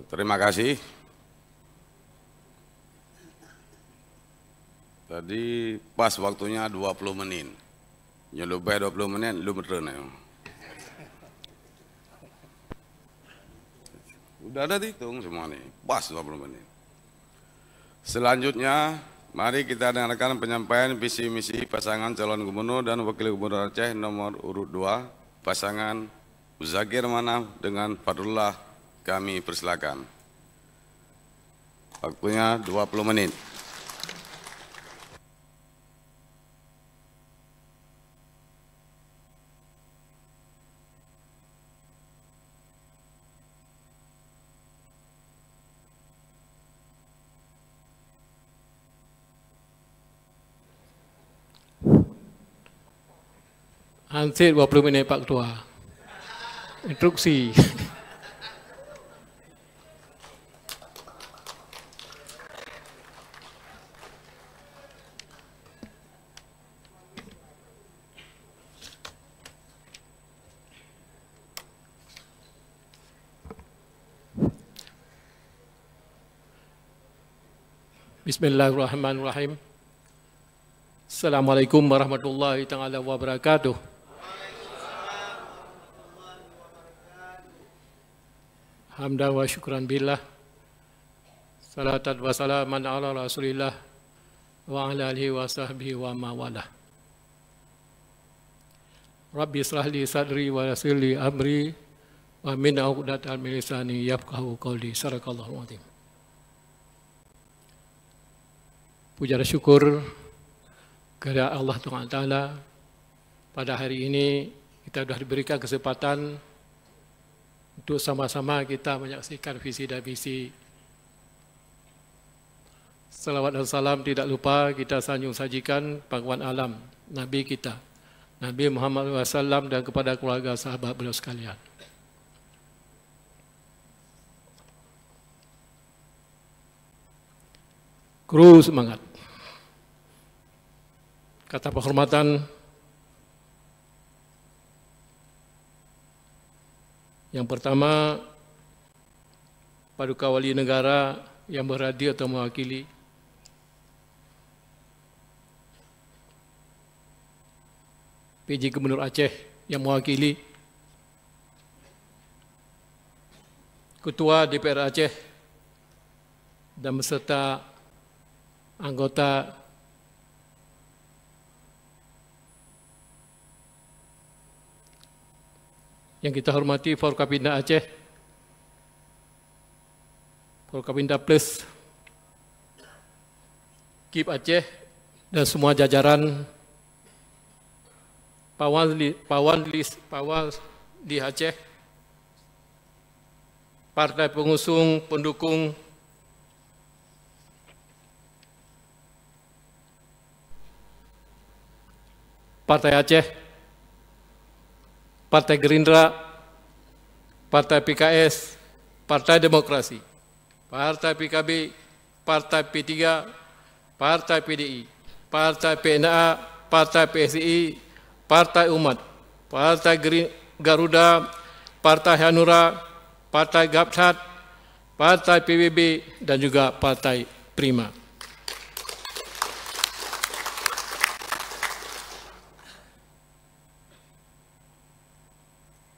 Terima kasih. Tadi pas waktunya 20 menit. Ya lebih 20 menit, lu betul. Udah ada hitung semua nih, pas 20 menit. Selanjutnya, mari kita dengarkan penyampaian visi misi pasangan calon gubernur dan wakil gubernur Aceh nomor urut 2, pasangan Muzakir Manaf dengan Fadlullah. Kami persilakan. Waktunya 20 menit. Hansip 20 menit Pak Ketua. Instruksi. Bismillahirrahmanirrahim. Assalamualaikum warahmatullahi taala wabarakatuh. Hamdan wa syukran billah. Salatan wa salaman ala Rasulillah wa ala alihi wa sahbihi wa mawalah. Rabbi israh li sadri wa yassir li amri wa min 'uqdatam min lisani yafqahu qawli. Sadaqallahu azim. Puja dan syukur kepada Allah Ta'ala, pada hari ini kita sudah diberikan kesempatan untuk sama-sama kita menyaksikan visi dan misi. Salawat dan salam tidak lupa kita sanjung sajikan pangkuan alam Nabi kita, Nabi Muhammad SAW, dan kepada keluarga sahabat beliau sekalian. Kru semangat. Kata penghormatan yang pertama, Paduka Wali Negara yang berhadir atau mewakili, PJ Gubernur Aceh yang mewakili, Ketua DPR Aceh dan beserta anggota yang kita hormati, Forkopimda Aceh, Forkopimda Plus, KIP Aceh, dan semua jajaran Pawal di Aceh, partai pengusung, pendukung, Partai Aceh, Partai Gerindra, Partai PKS, Partai Demokrasi, Partai PKB, Partai P3, Partai PDI, Partai PNA, Partai PSI, Partai Umat, Partai Garuda, Partai Hanura, Partai Gabsat, Partai PBB, dan juga Partai Prima.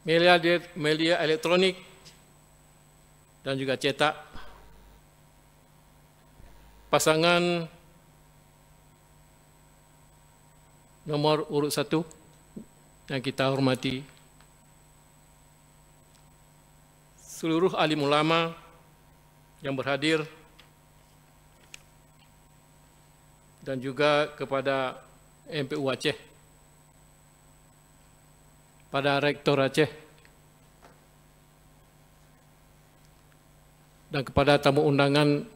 Media elektronik dan juga cetak, pasangan nomor urut 1 yang kita hormati, seluruh alim ulama yang berhadir, dan juga kepada MPU Aceh, pada Rektor Aceh, dan kepada tamu undangan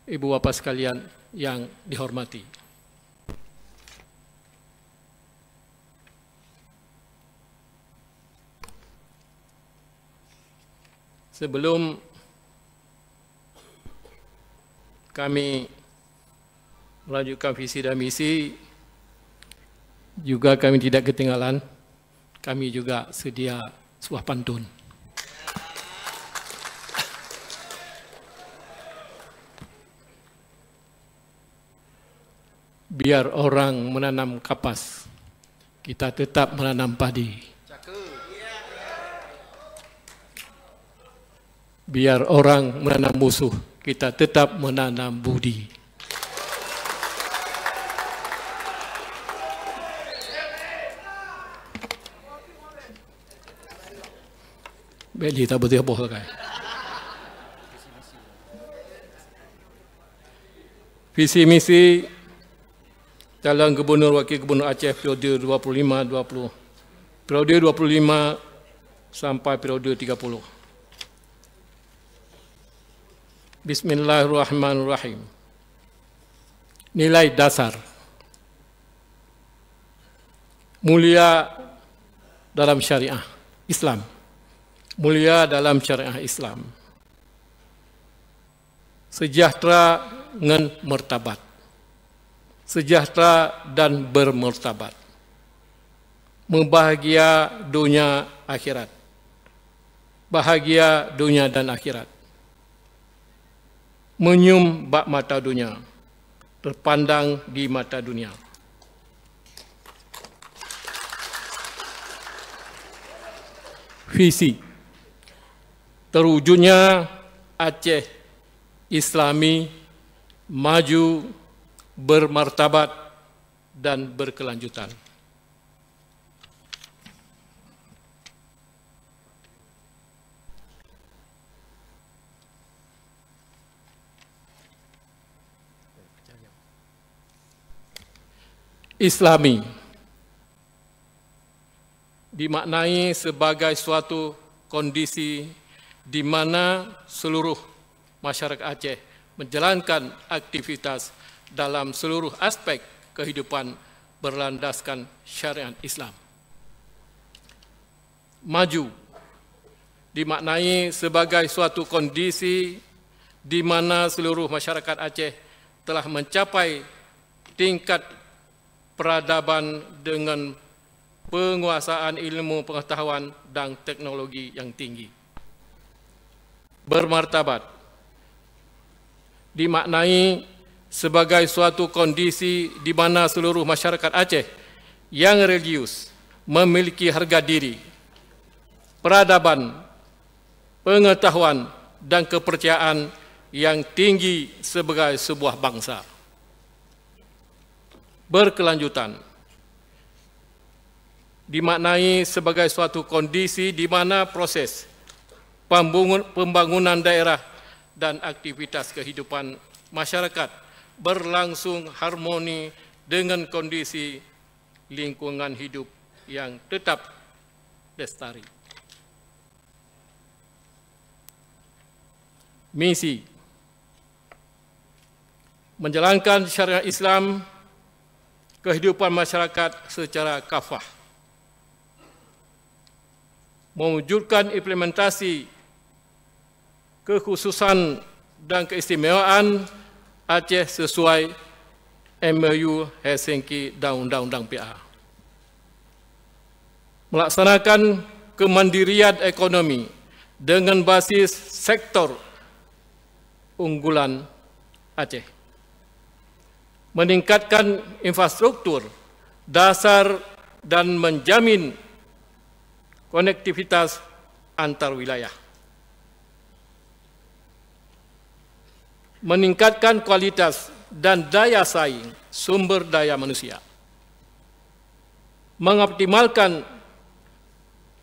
Ibu Bapak sekalian yang dihormati. Sebelum kami melanjutkan visi dan misi, juga kami tidak ketinggalan, kami juga sedia sebuah pantun. biar orang menanam kapas, kita tetap menanam padi. Biar orang menanam musuh, kita tetap menanam budi. Beli tak betul apa kan? Visi misi calon gubernur wakil gubernur Aceh periode 25 sampai periode 30. Bismillahirrahmanirrahim. Nilai dasar. Mulia dalam syariah Islam. Mulia dalam syariah Islam. Sejahtera dengan martabat. Sejahtera dan bermartabat. Membahagia dunia akhirat. Bahagia dunia dan akhirat. Menyum bak mata dunia, terpandang di mata dunia. Visi terwujudnya Aceh Islami maju, bermartabat dan berkelanjutan. Islami dimaknai sebagai suatu kondisi di mana seluruh masyarakat Aceh menjalankan aktivitas dalam seluruh aspek kehidupan berlandaskan syariat Islam. Maju dimaknai sebagai suatu kondisi di mana seluruh masyarakat Aceh telah mencapai tingkat peradaban dengan penguasaan ilmu pengetahuan dan teknologi yang tinggi. Bermartabat dimaknai sebagai suatu kondisi di mana seluruh masyarakat Aceh yang religius memiliki harga diri, peradaban, pengetahuan dan kepercayaan yang tinggi sebagai sebuah bangsa. Berkelanjutan dimaknai sebagai suatu kondisi di mana proses pembangunan daerah dan aktivitas kehidupan masyarakat berlangsung harmoni dengan kondisi lingkungan hidup yang tetap lestari. Misi menjalankan syariat Islam kehidupan masyarakat secara kafah, mewujudkan implementasi kekhususan dan keistimewaan Aceh sesuai MOU Helsinki dan Undang-Undang PA, melaksanakan kemandirian ekonomi dengan basis sektor unggulan Aceh, meningkatkan infrastruktur dasar dan menjamin konektivitas antar wilayah, meningkatkan kualitas dan daya saing sumber daya manusia, mengoptimalkan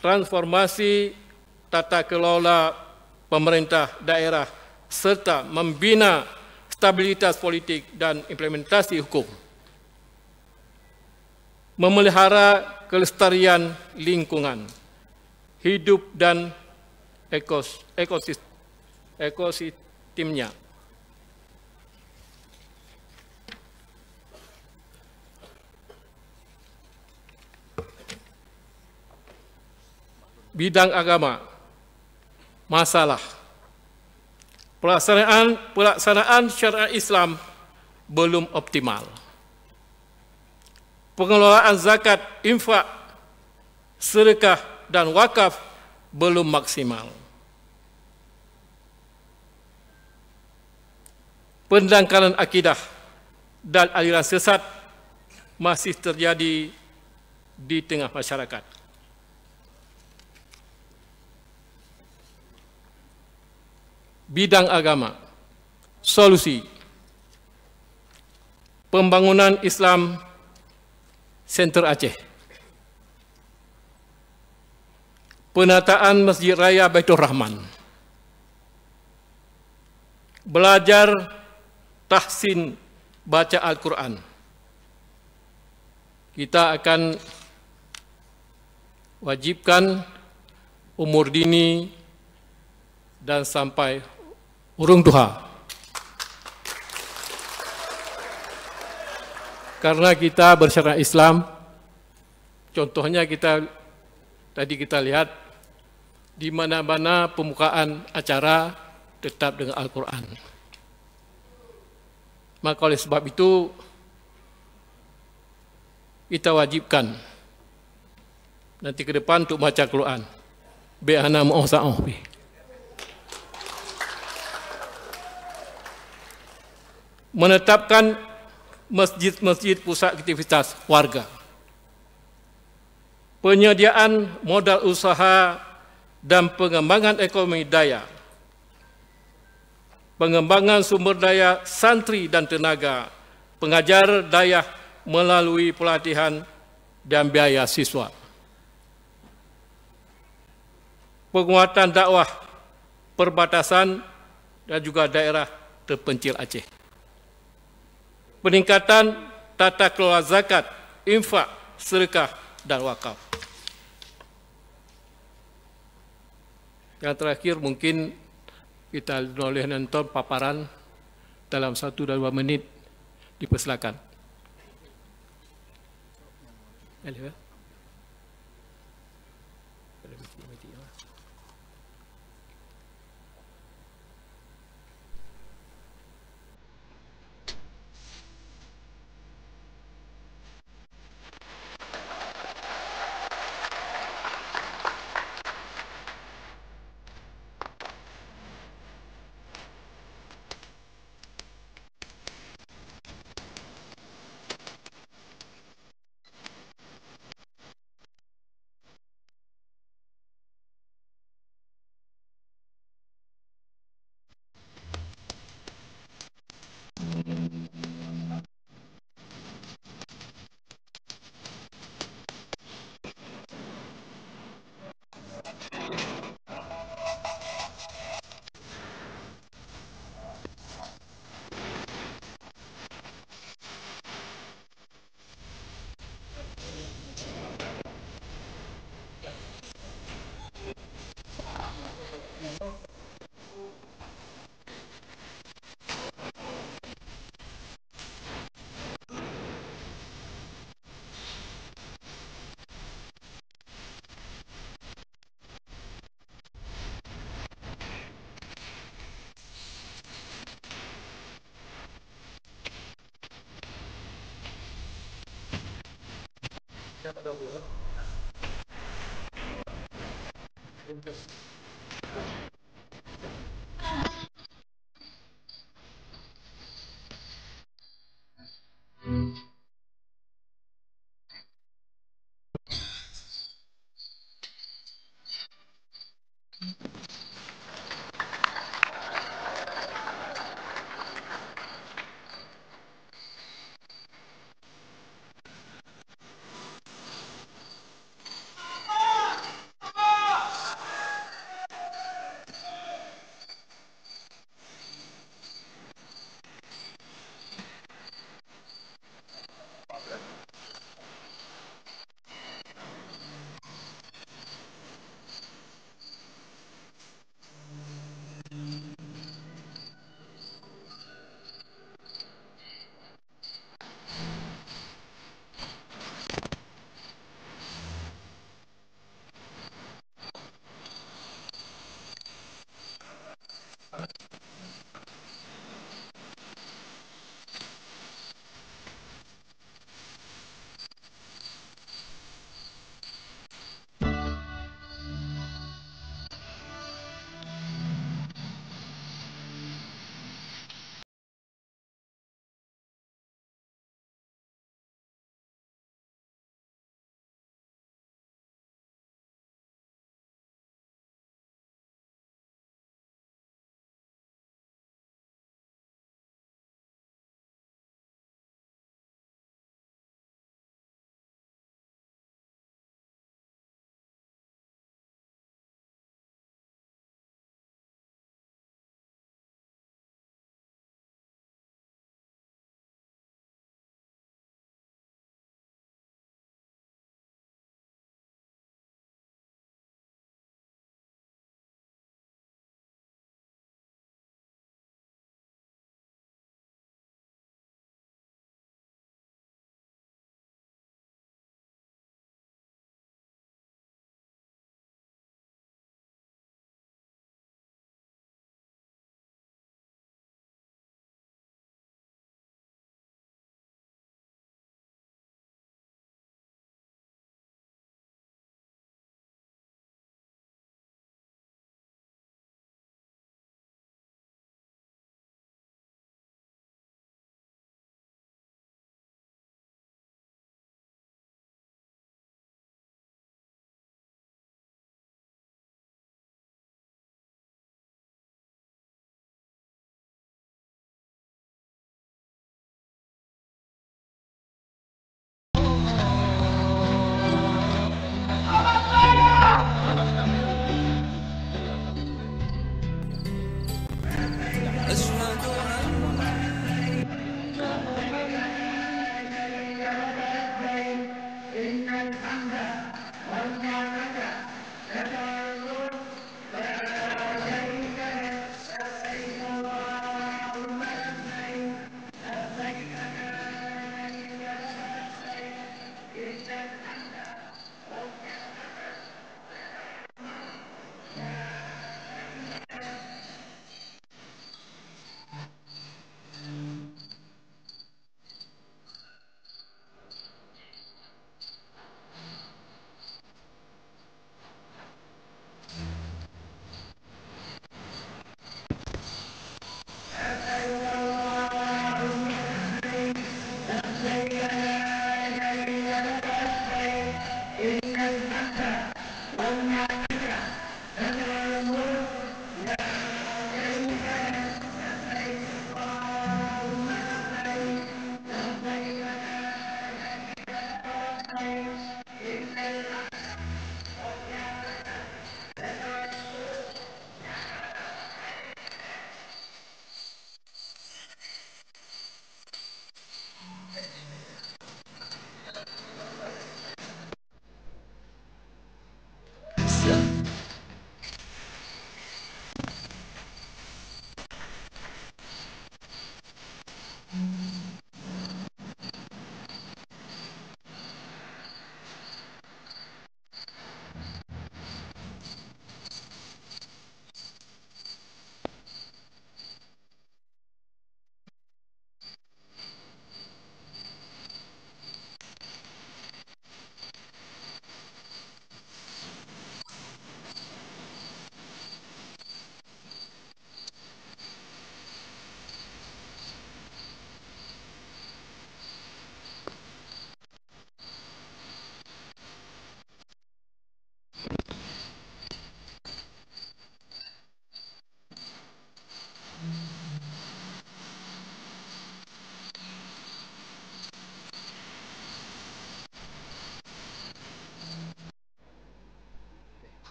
transformasi tata kelola pemerintah daerah serta membina stabilitas politik dan implementasi hukum, memelihara kelestarian lingkungan hidup dan ekosistemnya, bidang agama, masalah pelaksanaan syariat Islam belum optimal. Pengelolaan zakat, infak, sedekah dan wakaf belum maksimal. Pendangkalan akidah dan aliran sesat masih terjadi di tengah masyarakat. Bidang agama, solusi pembangunan Islam Center Aceh, penataan Masjid Raya Baitur Rahman, belajar tahsin baca Al-Quran. Kita akan wajibkan umur dini dan sampai urung duha. Karena kita bersyariat Islam, contohnya tadi kita lihat di mana-mana pembukaan acara tetap dengan Al-Quran. Maka oleh sebab itu kita wajibkan nanti ke depan untuk baca Al-Quran. Bi'ana mu'asa'ah bih. Menetapkan masjid-masjid pusat aktivitas warga. Penyediaan modal usaha dan pengembangan ekonomi daya. Pengembangan sumber daya santri dan tenaga pengajar daya melalui pelatihan dan biaya siswa. Penguatan dakwah perbatasan dan juga daerah terpencil Aceh. Peningkatan tata kelola zakat, infak, sedekah dan wakaf. Yang terakhir mungkin kita boleh nonton paparan dalam 1 dan 2 menit, dipersilakan.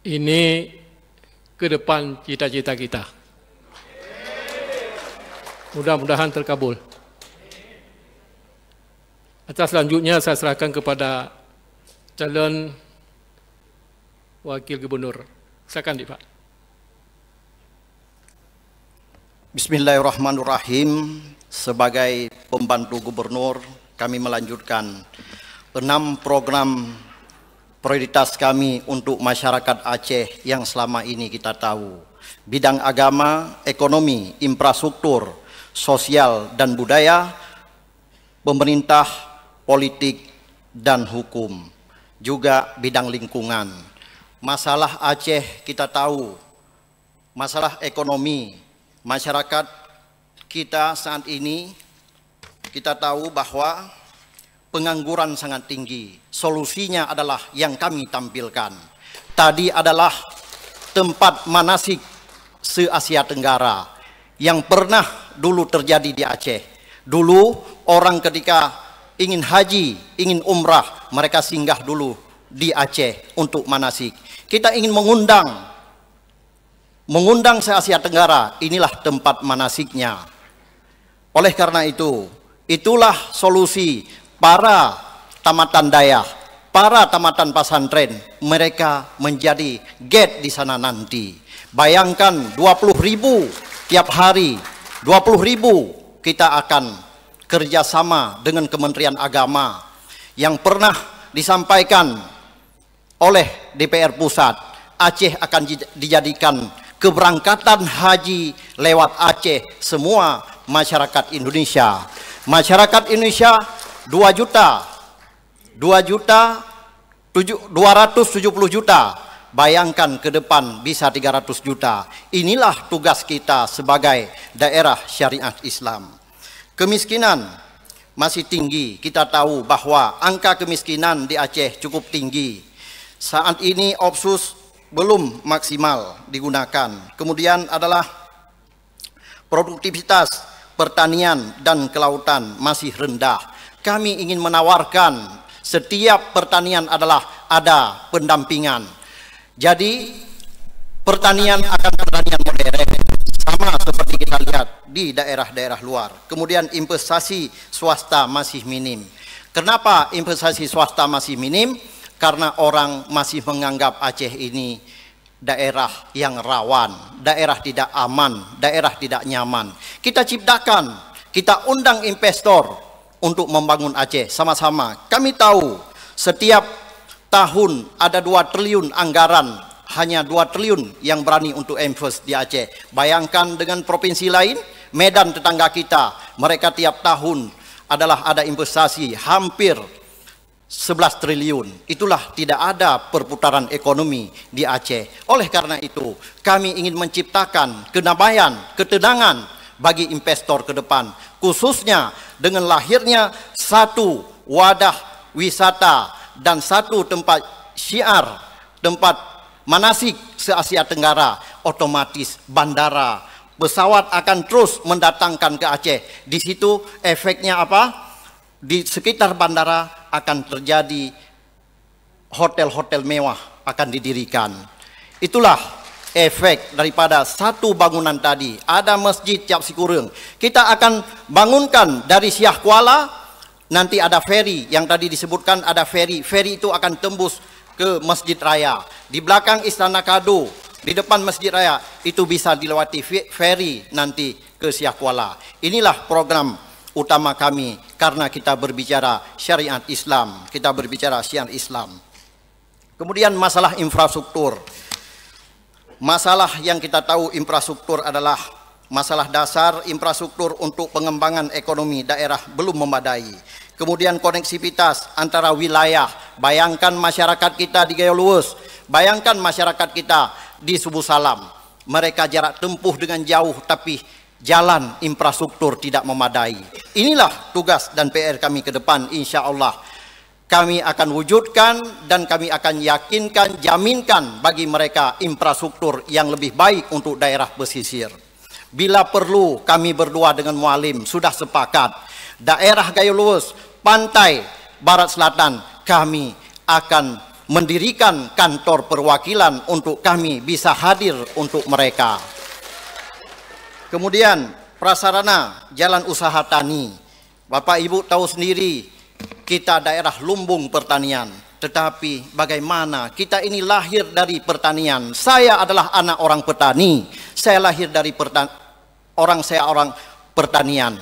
Ini ke depan cita-cita kita. Mudah-mudahan terkabul. Atas selanjutnya saya serahkan kepada calon wakil gubernur. Silakan, Pak. Bismillahirrahmanirrahim. Sebagai pembantu gubernur, kami melanjutkan 6 program prioritas kami untuk masyarakat Aceh yang selama ini kita tahu. Bidang agama, ekonomi, infrastruktur, sosial dan budaya, pemerintah, politik, dan hukum. Juga bidang lingkungan. Masalah Aceh kita tahu, masalah ekonomi, masyarakat kita saat ini kita tahu bahwa pengangguran sangat tinggi. Solusinya adalah yang kami tampilkan. Tadi adalah tempat manasik se-Asia Tenggara yang pernah dulu terjadi di Aceh. Dulu orang ketika ingin haji, ingin umrah, mereka singgah dulu di Aceh untuk manasik. Kita ingin mengundang se-Asia Tenggara, inilah tempat manasiknya. Oleh karena itu, itulah solusi para tamatan dayah, para tamatan pesantren, mereka menjadi gate di sana nanti. Bayangkan 20.000 tiap hari, 20.000 kita akan kerjasama dengan Kementerian Agama yang pernah disampaikan oleh DPR Pusat. Aceh akan dijadikan keberangkatan haji lewat Aceh semua masyarakat Indonesia. Masyarakat Indonesia 2.270.000. Bayangkan ke depan bisa 300 juta. Inilah tugas kita sebagai daerah syariat Islam. Kemiskinan masih tinggi. Kita tahu bahwa angka kemiskinan di Aceh cukup tinggi. Saat ini Opsus belum maksimal digunakan. Kemudian adalah produktivitas pertanian dan kelautan masih rendah. Kami ingin menawarkan setiap pertanian adalah ada pendampingan. Jadi pertanian akan pertanian modern sama seperti kita lihat di daerah-daerah luar. Kemudian investasi swasta masih minim. Kenapa investasi swasta masih minim? Karena orang masih menganggap Aceh ini daerah yang rawan, daerah tidak aman, daerah tidak nyaman. Kita ciptakan, kita undang investor untuk membangun Aceh sama-sama. Kami tahu setiap tahun ada 2 triliun anggaran, hanya 2 triliun yang berani untuk invest di Aceh. Bayangkan dengan provinsi lain, Medan tetangga kita, mereka tiap tahun adalah ada investasi hampir 11 triliun. Itulah tidak ada perputaran ekonomi di Aceh. Oleh karena itu, kami ingin menciptakan kedamaian, ketenangan bagi investor ke depan, khususnya dengan lahirnya satu wadah wisata dan satu tempat syiar, tempat manasik se-Asia Tenggara. Otomatis bandara, pesawat akan terus mendatangkan ke Aceh. Di situ efeknya apa? Di sekitar bandara akan terjadi hotel-hotel mewah akan didirikan. Itulah efek daripada satu bangunan tadi. Ada masjid Cap Sikurung. Kita akan bangunkan dari Siak Kuala, nanti ada ferry yang tadi disebutkan, ada ferry. Ferry itu akan tembus ke Masjid Raya. Di belakang Istana Kado, di depan Masjid Raya, itu bisa dilewati ferry nanti ke Siak Kuala. Inilah program utama kami karena kita berbicara syariat Islam, kita berbicara syariat Islam. Kemudian masalah infrastruktur. Masalah yang kita tahu infrastruktur adalah masalah dasar. Infrastruktur untuk pengembangan ekonomi daerah belum memadai. Kemudian koneksivitas antara wilayah. Bayangkan masyarakat kita di Gayo Luwus, bayangkan masyarakat kita di Subuh Salam. Mereka jarak tempuh dengan jauh tapi jalan infrastruktur tidak memadai. Inilah tugas dan PR kami ke depan. Insya Allah kami akan wujudkan dan kami akan yakinkan, jaminkan bagi mereka infrastruktur yang lebih baik untuk daerah pesisir. Bila perlu kami berdua dengan Mualim sudah sepakat, daerah Gayo Luwus, pantai barat selatan kami akan mendirikan kantor perwakilan untuk kami bisa hadir untuk mereka. Kemudian prasarana jalan usaha tani. Bapak Ibu tahu sendiri, kita daerah lumbung pertanian. Tetapi bagaimana kita ini lahir dari pertanian. Saya adalah anak orang petani. Saya lahir dari orang pertanian,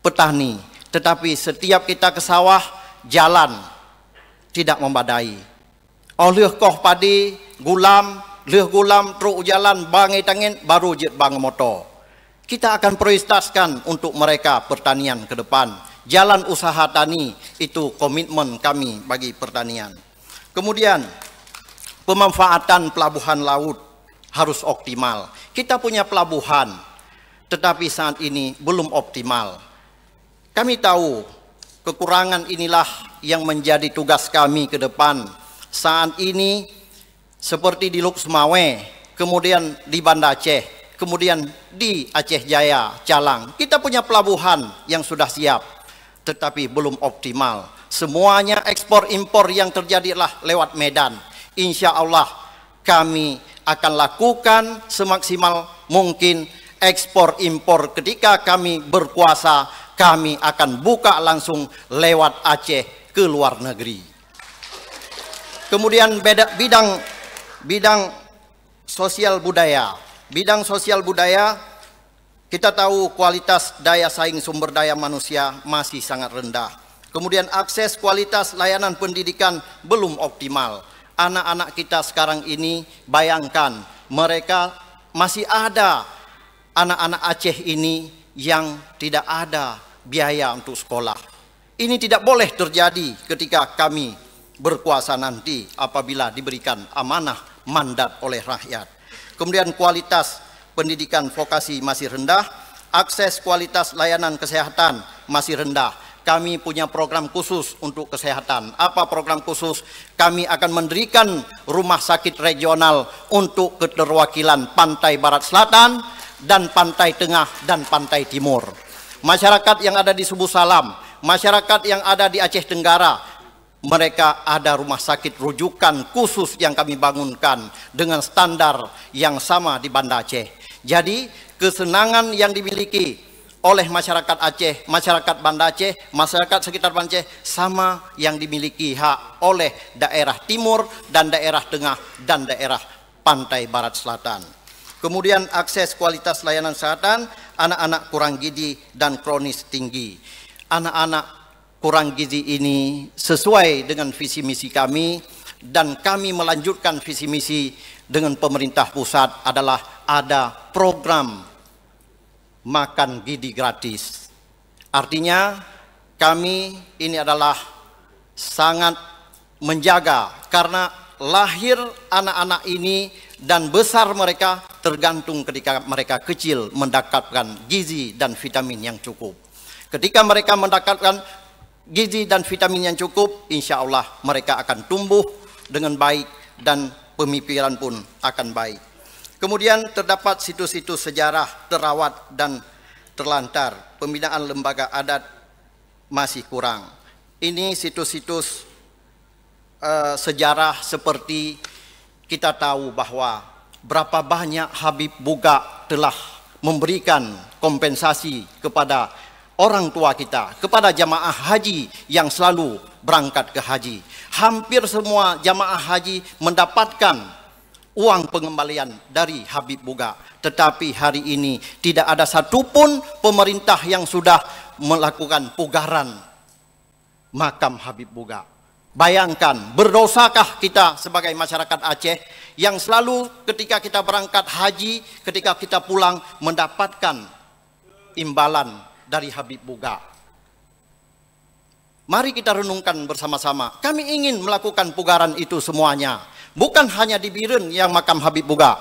petani. Tetapi setiap kita ke sawah, jalan tidak memadai. Oleh koh padi, gulam, leh gulam, truk jalan, bangai tangin, baru jet bang motor. Kita akan prioritaskan untuk mereka pertanian ke depan. Jalan usaha tani itu komitmen kami bagi pertanian. Kemudian pemanfaatan pelabuhan laut harus optimal. Kita punya pelabuhan, tetapi saat ini belum optimal. Kami tahu kekurangan inilah yang menjadi tugas kami ke depan. Saat ini seperti di Luk Sumawe, kemudian di Banda Aceh, kemudian di Aceh Jaya, Calang. Kita punya pelabuhan yang sudah siap, tetapi belum optimal. Semuanya ekspor impor yang terjadi adalah lewat Medan. Insya Allah kami akan lakukan semaksimal mungkin ekspor impor. Ketika kami berkuasa, kami akan buka langsung lewat Aceh ke luar negeri. Kemudian bidang sosial budaya. Bidang sosial budaya, kita tahu kualitas daya saing sumber daya manusia masih sangat rendah. Kemudian akses kualitas layanan pendidikan belum optimal. Anak-anak kita sekarang ini, bayangkan, mereka masih ada anak-anak Aceh ini yang tidak ada biaya untuk sekolah. Ini tidak boleh terjadi ketika kami berkuasa nanti apabila diberikan amanah mandat oleh rakyat. Kemudian kualitas pendidikan vokasi masih rendah, akses kualitas layanan kesehatan masih rendah. Kami punya program khusus untuk kesehatan. Apa program khusus? Kami akan mendirikan rumah sakit regional untuk keterwakilan Pantai Barat Selatan dan Pantai Tengah dan Pantai Timur. Masyarakat yang ada di Subu Salam, masyarakat yang ada di Aceh Tenggara, mereka ada rumah sakit rujukan khusus yang kami bangunkan dengan standar yang sama di Banda Aceh. Jadi kesenangan yang dimiliki oleh masyarakat Aceh, masyarakat Banda Aceh, masyarakat sekitar Banda Aceh sama yang dimiliki hak oleh daerah timur dan daerah tengah dan daerah Pantai Barat Selatan. Kemudian akses kualitas layanan kesehatan, anak-anak kurang gizi dan kronis tinggi. Anak-anak kurang gizi ini sesuai dengan visi misi kami, dan kami melanjutkan visi misi dengan pemerintah pusat adalah ada program makan gizi gratis. Artinya kami ini adalah sangat menjaga, karena lahir anak-anak ini dan besar mereka tergantung ketika mereka kecil mendapatkan gizi dan vitamin yang cukup. Ketika mereka mendapatkan gizi dan vitamin yang cukup, insya Allah mereka akan tumbuh dengan baik dan pemikiran pun akan baik. Kemudian terdapat situs-situs sejarah terawat dan terlantar. Pembinaan lembaga adat masih kurang. Ini situs-situs sejarah seperti kita tahu bahwa berapa banyak Habib Buga telah memberikan kompensasi kepada orang tua kita, kepada jamaah haji yang selalu berangkat ke haji. Hampir semua jamaah haji mendapatkan uang pengembalian dari Habib Buga. Tetapi hari ini tidak ada satupun pemerintah yang sudah melakukan pugaran makam Habib Buga. Bayangkan, berdosakah kita sebagai masyarakat Aceh yang selalu ketika kita berangkat haji, ketika kita pulang mendapatkan imbalan dari Habib Buga. Mari kita renungkan bersama-sama. Kami ingin melakukan pugaran itu semuanya. Bukan hanya di Biren yang makam Habib Buga.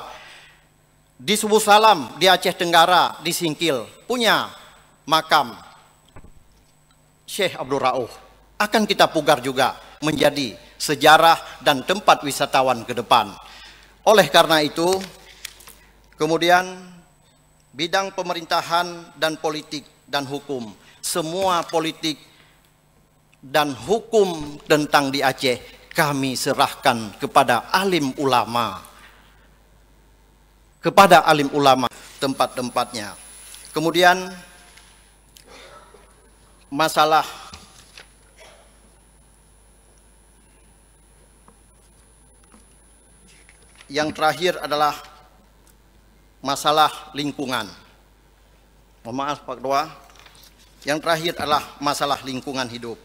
Di Subu Salam, di Aceh Tenggara, di Singkil punya makam Syekh Abdul Rauf. Akan kita pugar juga menjadi sejarah dan tempat wisatawan ke depan. Oleh karena itu, kemudian bidang pemerintahan dan politik dan hukum, semua politik dan hukum tentang di Aceh kami serahkan kepada alim ulama. Kepada alim ulama tempat-tempatnya. Kemudian masalah yang terakhir adalah masalah lingkungan. Mohon maaf Pak Ketua. Yang terakhir adalah masalah lingkungan hidup.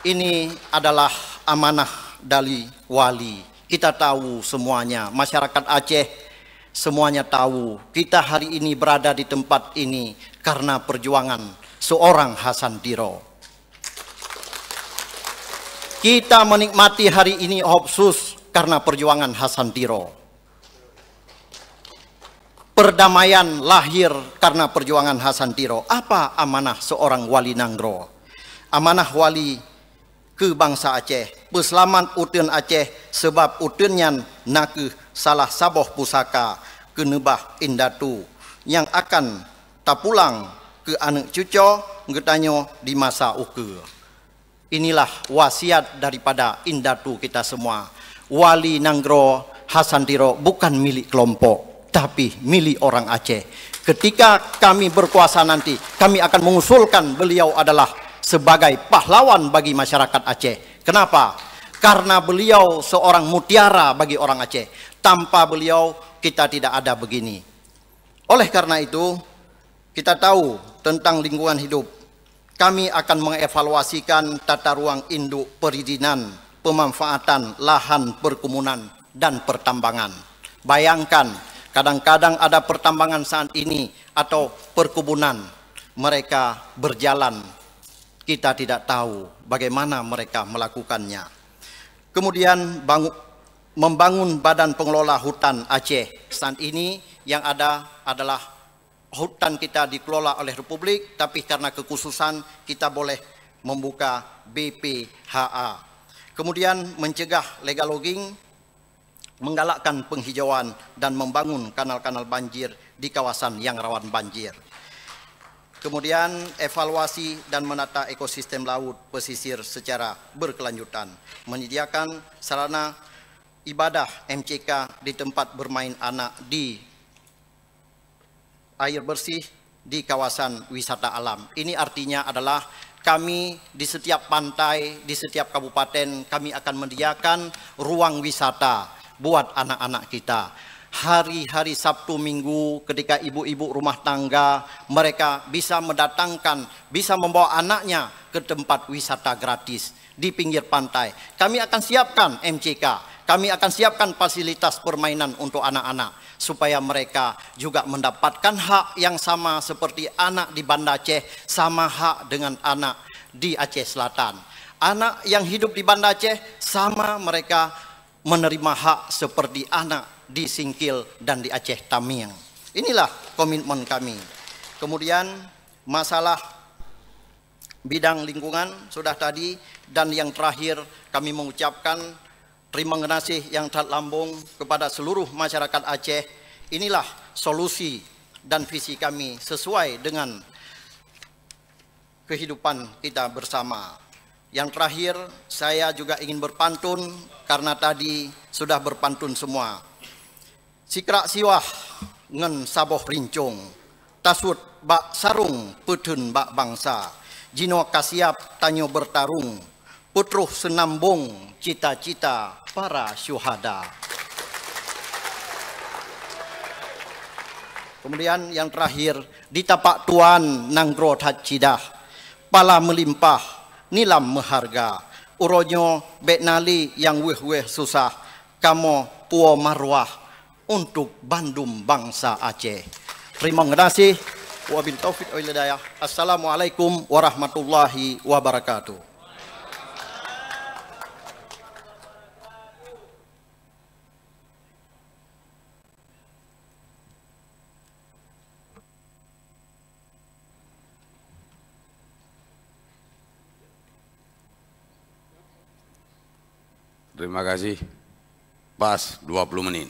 Ini adalah amanah dari wali. Kita tahu semuanya, masyarakat Aceh semuanya tahu. Kita hari ini berada di tempat ini karena perjuangan seorang Hasan Diro. Kita menikmati hari ini khusus karena perjuangan Hasan Diro. Perdamaian lahir karena perjuangan Hasan Diro. Apa amanah seorang wali Nanggro? Amanah wali ke bangsa Aceh. Peselamat utun Aceh sebab utunnya nak salah saboh pusaka ke nebah indatu yang akan tak pulang ke anak cucu ngetanyo di masa uke. Inilah wasiat daripada indatu kita semua. Wali Nanggro Hasan Diro bukan milik kelompok, tapi milik orang Aceh. Ketika kami berkuasa nanti, kami akan mengusulkan beliau adalah sebagai pahlawan bagi masyarakat Aceh. Kenapa? Karena beliau seorang mutiara bagi orang Aceh. Tanpa beliau kita tidak ada begini. Oleh karena itu, kita tahu tentang lingkungan hidup. Kami akan mengevaluasikan tata ruang induk perizinan, pemanfaatan lahan perkebunan dan pertambangan. Bayangkan, kadang-kadang ada pertambangan saat ini atau perkebunan, mereka berjalan, kita tidak tahu bagaimana mereka melakukannya. Kemudian membangun Badan Pengelola Hutan Aceh. Saat ini yang ada adalah hutan kita dikelola oleh Republik, tapi karena kekhususan kita boleh membuka BPHA. Kemudian mencegah legal logging, menggalakkan penghijauan dan membangun kanal-kanal banjir di kawasan yang rawan banjir. Kemudian evaluasi dan menata ekosistem laut pesisir secara berkelanjutan, menyediakan sarana ibadah MCK di tempat bermain anak di air bersih di kawasan wisata alam. Ini artinya adalah kami di setiap pantai, di setiap kabupaten kami akan menyediakan ruang wisata buat anak-anak kita. Hari-hari Sabtu Minggu ketika ibu-ibu rumah tangga mereka bisa mendatangkan, bisa membawa anaknya ke tempat wisata gratis di pinggir pantai. Kami akan siapkan MCK, kami akan siapkan fasilitas permainan untuk anak-anak supaya mereka juga mendapatkan hak yang sama seperti anak di Banda Aceh, sama hak dengan anak di Aceh Selatan. Anak yang hidup di Banda Aceh sama mereka menerima hak seperti anak di Singkil dan di Aceh Tamiang. Inilah komitmen kami. Kemudian masalah bidang lingkungan sudah tadi, dan yang terakhir kami mengucapkan terima kasih yang tak lambung kepada seluruh masyarakat Aceh. Inilah solusi dan visi kami sesuai dengan kehidupan kita bersama. Yang terakhir saya juga ingin berpantun karena tadi sudah berpantun semua. Sikrak siwah ngen saboh rincung, tasut bak sarung petun bak bangsa, jino kasiap tanyo bertarung, putruh senambung cita-cita para syuhada. Kemudian yang terakhir, di tapak tuan Nanggro Tacidah, pala melimpah, nilam meharga, uronyo beknali yang weh-weh susah, kamo puo marwah, untuk Bandung bangsa Aceh. Terima kasih. Wabil taufiq wal hidayah. Assalamualaikum warahmatullahi wabarakatuh. Terima kasih. Pas 20 menit.